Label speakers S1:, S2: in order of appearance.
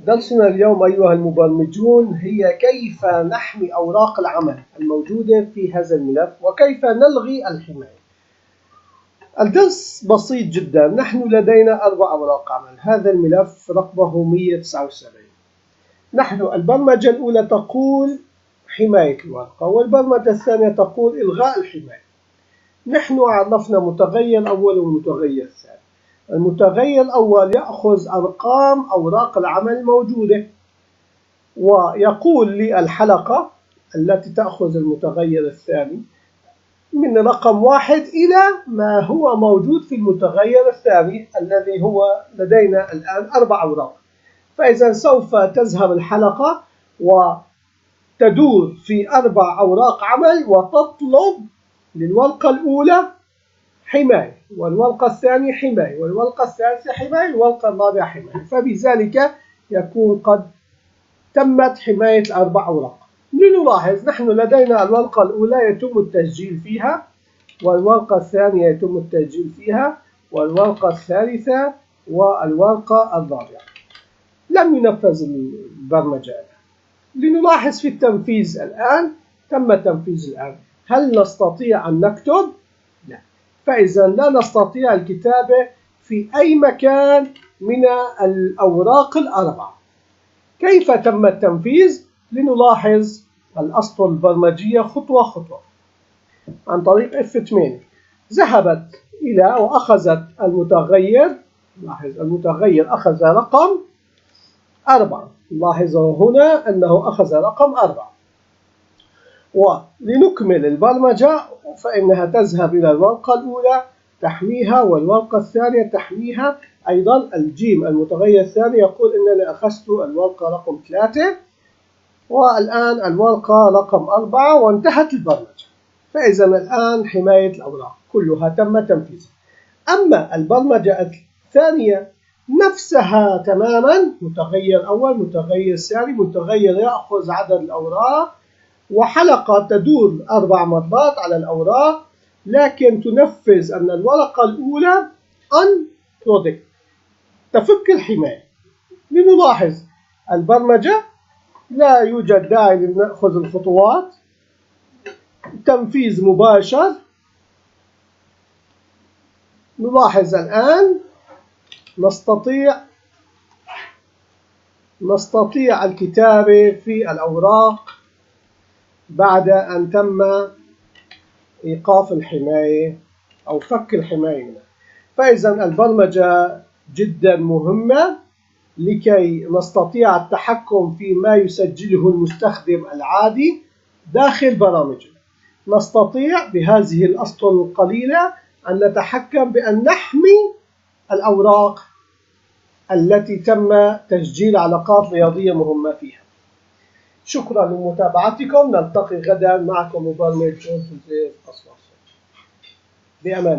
S1: درسنا اليوم أيها المبرمجون هي كيف نحمي أوراق العمل الموجودة في هذا الملف وكيف نلغي الحماية. الدرس بسيط جدا. نحن لدينا 4 أوراق عمل. هذا الملف رقمه 179. نحن البرمجة الأولى تقول حماية الورقة، والبرمجة الثانية تقول إلغاء الحماية. نحن عرفنا متغير أول ومتغير ثاني. المتغير الأول يأخذ أرقام أوراق العمل الموجودة، ويقول للحلقة التي تأخذ المتغير الثاني من رقم 1 إلى ما هو موجود في المتغير الثاني الذي هو لدينا الآن 4 أوراق. فإذا سوف تذهب الحلقة وتدور في 4 أوراق عمل وتطلب للورقة الأولى حماية، والورقة الثانية حماية، والورقة الثالثة حماية، والورقة الرابعة حماية. فبذلك يكون قد تمت حماية ال4 أوراق. لنلاحظ نحن لدينا الورقة الأولى يتم التسجيل فيها، والورقة الثانية يتم التسجيل فيها، والورقة الثالثة والورقة الرابعة. لم ينفذ البرمجة الآن. لنلاحظ في التنفيذ الآن. تم التنفيذ الآن. هل نستطيع أن نكتب؟ لا. فإذا لا نستطيع الكتابة في أي مكان من الأوراق ال4. كيف تم التنفيذ؟ لنلاحظ الأسطر البرمجية خطوة خطوة. عن طريق F8 ذهبت إلى وأخذت المتغير. لاحظ المتغير أخذ رقم 4. لاحظوا هنا أنه أخذ رقم 4. ولنكمل البرمجة فإنها تذهب إلى الورقة الأولى تحميها، والورقة الثانية تحميها أيضا. الجيم المتغير الثاني يقول أنني أخذت الورقة رقم 3 والآن الورقة رقم 4 وانتهت البرمجة. فإذا الآن حماية الأوراق كلها تم تنفيذها. أما البرمجة الثانية نفسها تماما، متغير أول، متغير ثاني، متغير يأخذ عدد الأوراق، وحلقة تدور 4 مرات على الأوراق، لكن تنفذ أن الورقة الأولى unprotected، تفك الحماية. لنلاحظ البرمجة لا يوجد داعي لنأخذ الخطوات، تنفيذ مباشر. نلاحظ الآن نستطيع الكتابة في الأوراق بعد أن تم إيقاف الحماية أو فك الحماية منها. فإذا البرمجة جدا مهمة لكي نستطيع التحكم فيما يسجله المستخدم العادي داخل برامجنا. نستطيع بهذه الأسطر القليلة أن نتحكم بأن نحمي الأوراق التي تم تسجيل علاقات رياضية مهمة فيها. شكرا لمتابعتكم. نلتقي غدا معكم مبرمج في أصلاح. بأمان.